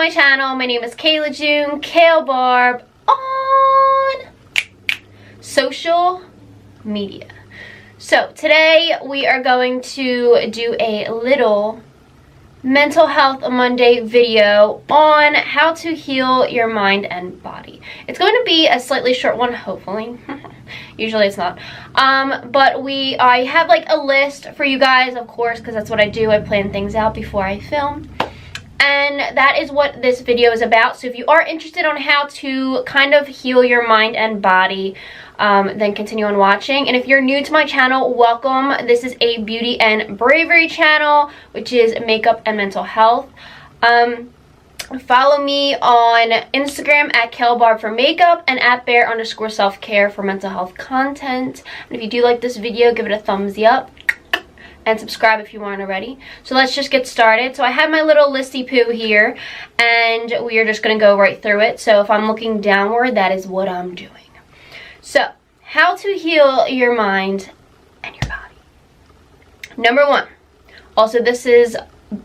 my channel. My name is Kayla June, Kale Barb, on social media. So today we are going to do a little Mental Health Monday video on how to heal your mind and body. It's going to be a slightly short one, hopefully. Usually it's not. But I have like a list for you guys, of course, because that's what I do. I plan things out before I film. And that is what this video is about. So if you are interested on how to kind of heal your mind and body, then continue on watching. And if you're new to my channel, welcome. This is a beauty and bravery channel, which is makeup and mental health. Follow me on Instagram at KaleBarb for makeup and at bear_selfcare for mental health content. And if you do like this video, give it a thumbs up. And subscribe if you aren't already. So let's just get started. So I have my little listy poo here, and we are just going to go right through it. So if I'm looking downward, that is what I'm doing. So, how to heal your mind and your body. Number one. Also, this is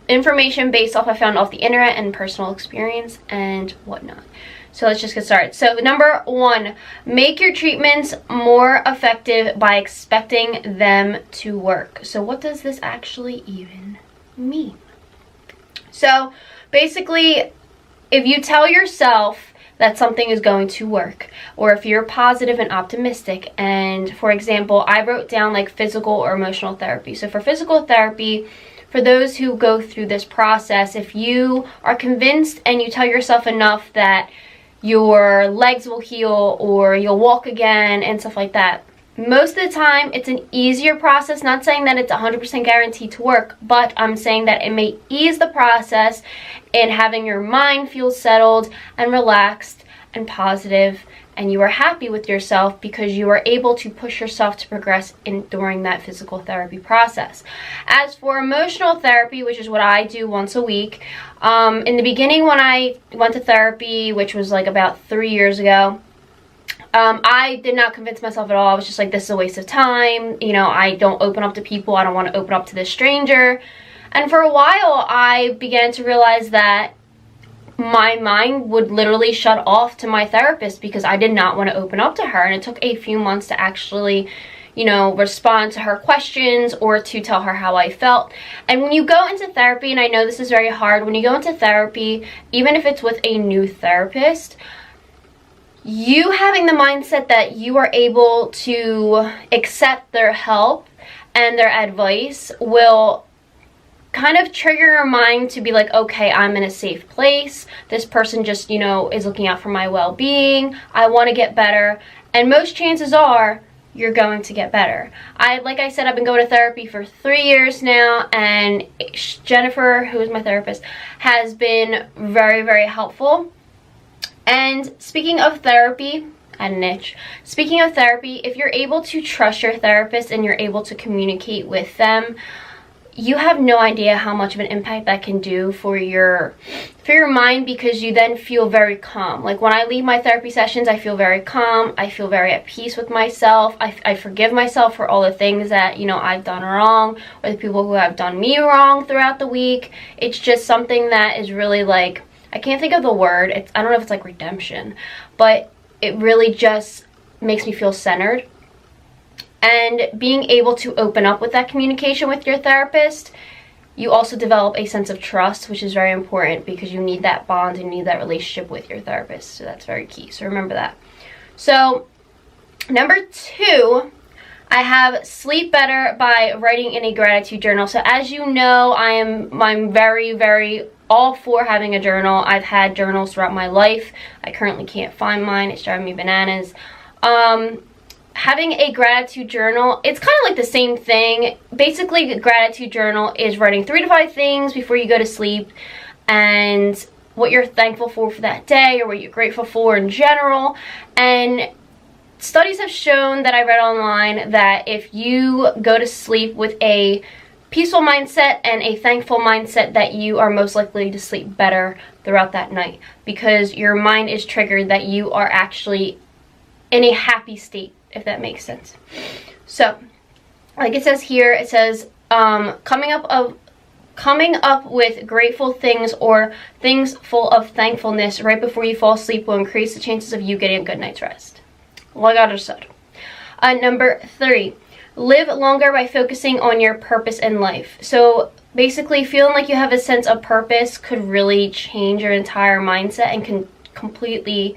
information based off I found off the internet and personal experience and whatnot. So let's just get started. So number one, make your treatments more effective by expecting them to work. So what does this actually even mean? So basically, if you tell yourself that something is going to work, or if you're positive and optimistic, and for example, I wrote down like physical or emotional therapy. So for physical therapy, for those who go through this process, if you are convinced and you tell yourself enough that your legs will heal or you'll walk again and stuff like that, most of the time it's an easier process. Not saying that it's 100% guaranteed to work, but I'm saying that it may ease the process in having your mind feel settled and relaxed and positive, and you are happy with yourself because you are able to push yourself to progress during that physical therapy process. As for emotional therapy, which is what I do once a week, in the beginning when I went to therapy, which was like about 3 years ago, I did not convince myself at all. I was just like, this is a waste of time. You know, I don't open up to people. I don't want to open up to this stranger. And for a while, I began to realize that my mind would literally shut off to my therapist because I did not want to open up to her. And it took a few months to actually, you know, respond to her questions or to tell her how I felt. And when you go into therapy, and I know this is very hard, when you go into therapy, even if it's with a new therapist, you having the mindset that you are able to accept their help and their advice will kind of trigger your mind to be like, okay, I'm in a safe place. This person just, you know, is looking out for my well-being. I want to get better. And most chances are you're going to get better. Like I said, I've been going to therapy for 3 years now, and Jennifer, who is my therapist, has been very, very helpful. And speaking of therapy, a niche. Speaking of therapy, if you're able to trust your therapist and you're able to communicate with them, you have no idea how much of an impact that can do for your mind, because you then feel very calm. Like when I leave my therapy sessions, I feel very calm. I feel very at peace with myself. I forgive myself for all the things that, you know, I've done wrong, or the people who have done me wrong throughout the week. It's just something that is really like, I can't think of the word. I don't know if it's like redemption, but it really just makes me feel centered. And being able to open up with that communication with your therapist, you also develop a sense of trust, which is very important because you need that bond and you need that relationship with your therapist. So that's very key. So remember that. So number two, I have sleep better by writing in a gratitude journal. So as you know, I'm very, very all for having a journal. I've had journals throughout my life. I currently can't find mine. It's driving me bananas. Having a gratitude journal, it's kind of like the same thing. Basically, a gratitude journal is writing 3 to 5 things before you go to sleep, and what you're thankful for that day, or what you're grateful for in general. And studies have shown, that I read online, that if you go to sleep with a peaceful mindset and a thankful mindset, that you are most likely to sleep better throughout that night, because your mind is triggered that you are actually in a happy state, if that makes sense. So like it says here, it says coming up coming up with grateful things or things full of thankfulness right before you fall asleep will increase the chances of you getting a good night's rest. Like I just said. Number 3, live longer by focusing on your purpose in life. So basically, feeling like you have a sense of purpose could really change your entire mindset and can completely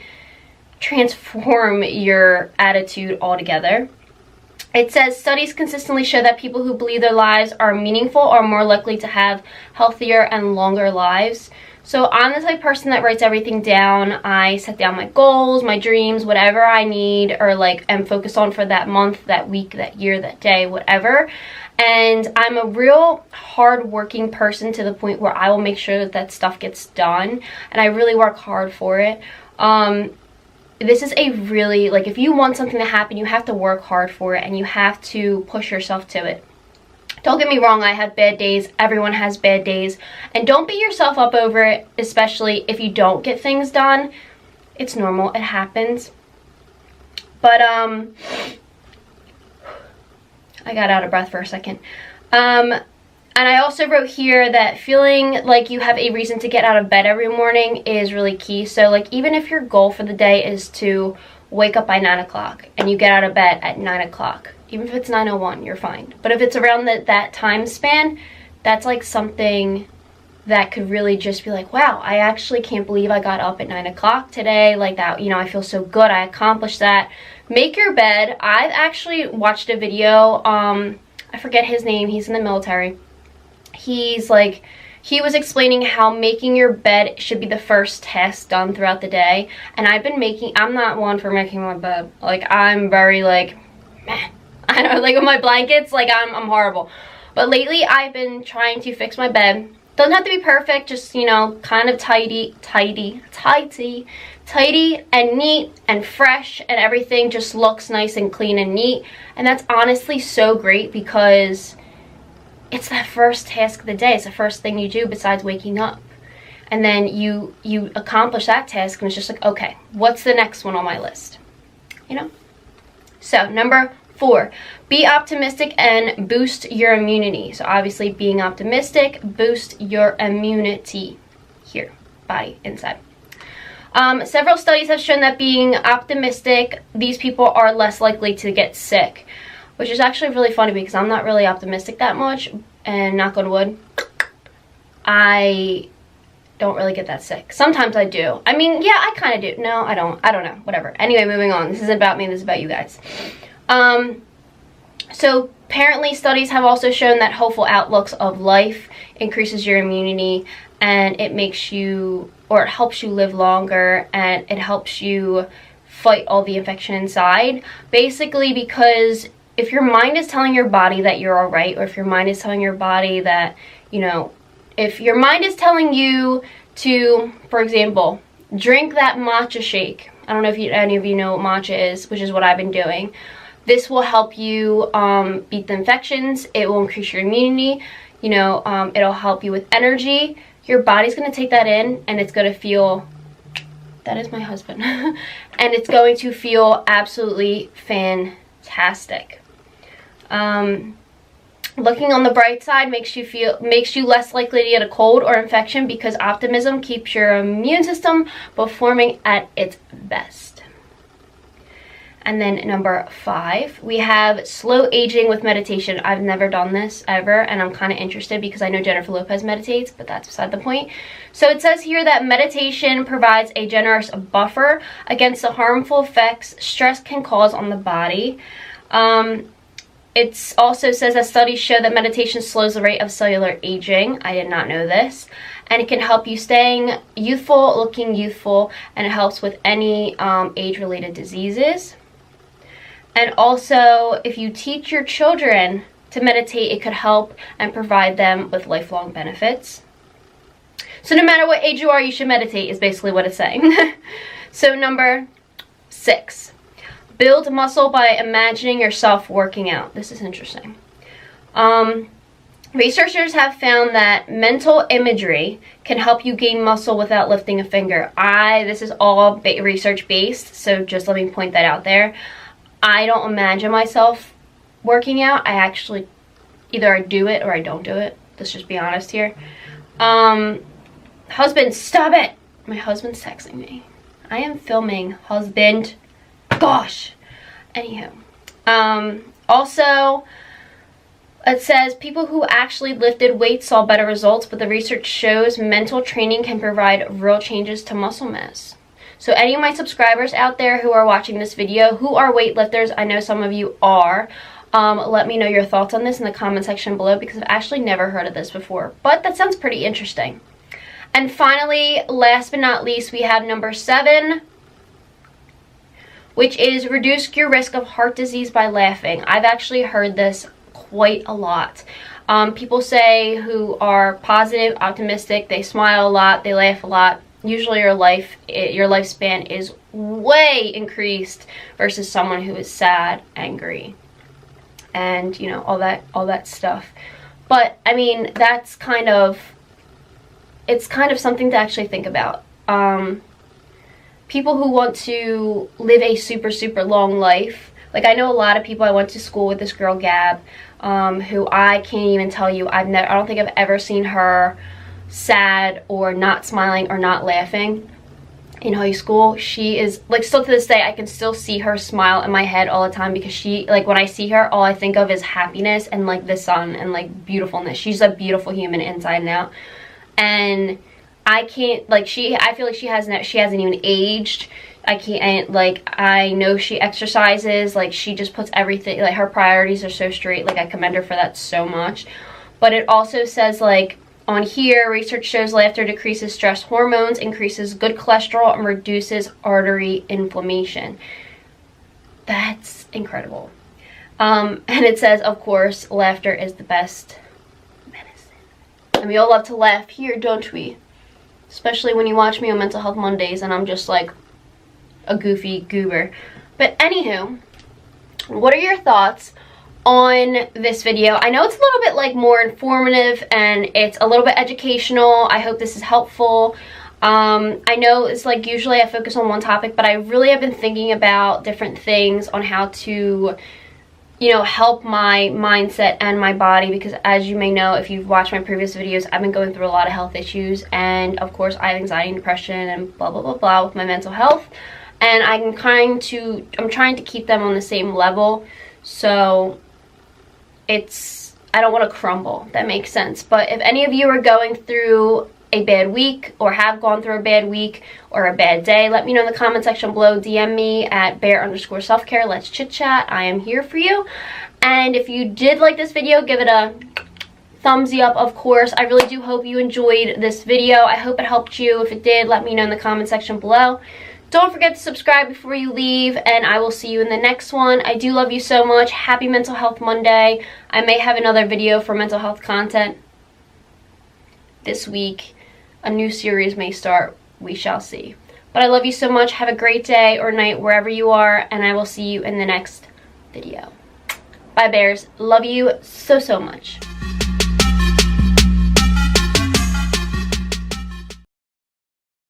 transform your attitude altogether. It says studies consistently show that people who believe their lives are meaningful are more likely to have healthier and longer lives. So I'm the type of person that writes everything down. I set down my goals, my dreams, whatever I need or like am focused on for that month, that week, that year, that day, whatever. And I'm a real hard-working person to the point where I will make sure that that stuff gets done. And I really work hard for it. This is a really, like, if you want something to happen, you have to work hard for it and you have to push yourself to it. Don't get me wrong, I have bad days. Everyone has bad days. And don't beat yourself up over it, especially if you don't get things done. It's normal. It happens. But, I got out of breath for a second. And I also wrote here that feeling like you have a reason to get out of bed every morning is really key. So like even if your goal for the day is to wake up by 9 o'clock and you get out of bed at 9 o'clock, even if it's 9:01, you're fine. But if it's around that time span, that's like something that could really just be like, wow, I actually can't believe I got up at 9 o'clock today. Like that, you know, I feel so good. I accomplished that. Make your bed. I've actually watched a video. I forget his name. He's in the military. He was explaining how making your bed should be the first task done throughout the day. And I'm not one for making my bed. Like, I'm very like, meh. I know, like with my blankets, like I'm horrible. But lately I've been trying to fix my bed. Doesn't have to be perfect, just, you know, kind of tidy and neat and fresh, and everything just looks nice and clean and neat. And that's honestly so great because it's that first task of the day. It's the first thing you do besides waking up. And then you accomplish that task and it's just like, okay, what's the next one on my list? You know? So, number 4, be optimistic and boost your immunity. So obviously being optimistic, boost your immunity here, body, inside. Several studies have shown that being optimistic, these people are less likely to get sick. Which is actually really funny because I'm not really optimistic that much, and knock on wood, I don't really get that sick. Sometimes I do. I mean, yeah, I kind of do. No, I don't. I don't know. Whatever. Anyway, moving on. This isn't about me. This is about you guys. So apparently studies have also shown that hopeful outlooks of life increases your immunity, and it makes you, or it helps you live longer, and it helps you fight all the infection inside. Basically because if your mind is telling your body that you're all right, or if your mind is telling your body that, you know, if your mind is telling you to, for example, drink that matcha shake. I don't know if any of you know what matcha is, which is what I've been doing. This will help you beat the infections. It will increase your immunity. You know, it'll help you with energy. Your body's going to take that in, and it's going to feel, that is my husband, and it's going to feel absolutely fantastic. Looking on the bright side makes you less likely to get a cold or infection because optimism keeps your immune system performing at its best. And then number 5, we have slow aging with meditation. I've never done this ever, and I'm kind of interested because I know Jennifer Lopez meditates, but that's beside the point. So it says here that meditation provides a generous buffer against the harmful effects stress can cause on the body. It also says that studies show that meditation slows the rate of cellular aging. I did not know this. And it can help you staying youthful, looking youthful, and it helps with any age-related diseases. And also, if you teach your children to meditate, it could help and provide them with lifelong benefits. So no matter what age you are, you should meditate, is basically what it's saying. So number 6. Build muscle by imagining yourself working out. This is interesting. Researchers have found that mental imagery can help you gain muscle without lifting a finger. This is all research based, so just let me point that out there. I don't imagine myself working out. I actually, either I do it or I don't do it. Let's just be honest here. Husband, stop it. My husband's texting me. I am filming. Husband. Gosh. Anywho. Also, it says people who actually lifted weights saw better results, but the research shows mental training can provide real changes to muscle mass. So any of my subscribers out there who are watching this video who are weightlifters, I know some of you are, let me know your thoughts on this in the comment section below, because I've actually never heard of this before, but that sounds pretty interesting. And finally, last but not least, we have number 7, which is reduce your risk of heart disease by laughing. I've actually heard this quite a lot. People say who are positive, optimistic, they smile a lot, they laugh a lot. Usually your lifespan is way increased versus someone who is sad, angry, and you know, all that stuff. But I mean, that's kind of, it's kind of something to actually think about. People who want to live a super long life, like I know a lot of people. I went to school with this girl Gab, who I can't even tell you, I don't think I've ever seen her sad or not smiling or not laughing in high school. She is, like, still to this day, I can still see her smile in my head all the time, because she, like, when I see her, all I think of is happiness and like the sun and like beautifulness. She's a beautiful human inside and out, and I can't, like, I feel like she hasn't even aged. I can't, like, I know she exercises, like, she just puts everything, like, her priorities are so straight. Like, I commend her for that so much. But it also says, like, on here, research shows laughter decreases stress hormones, increases good cholesterol, and reduces artery inflammation. That's incredible. And it says, of course, laughter is the best medicine. And we all love to laugh here, don't we? Especially when you watch me on Mental Health Mondays and I'm just like a goofy goober. But anywho, what are your thoughts on this video? I know it's a little bit like more informative and it's a little bit educational. I hope this is helpful. I know it's like usually I focus on one topic, but I really have been thinking about different things on how to, you know, help my mindset and my body, because as you may know, if you've watched my previous videos, I've been going through a lot of health issues, and of course I have anxiety and depression and blah blah blah blah with my mental health, and I'm trying to keep them on the same level. So I don't want to crumble, if that makes sense. But if any of you are going through a bad week or have gone through a bad week or a bad day, let me know in the comment section below. DM me at bear_selfcare. Let's chit chat. I am here for you. And if you did like this video, give it a thumbsy up, of course. I really do hope you enjoyed this video. I hope it helped you. If it did, let me know in the comment section below. Don't forget to subscribe before you leave, and I will see you in the next one. I do love you so much. Happy Mental Health Monday. I may have another video for mental health content this week. A new series may start. We shall see. But I love you so much. Have a great day or night wherever you are, and I will see you in the next video. Bye, bears. Love you so much.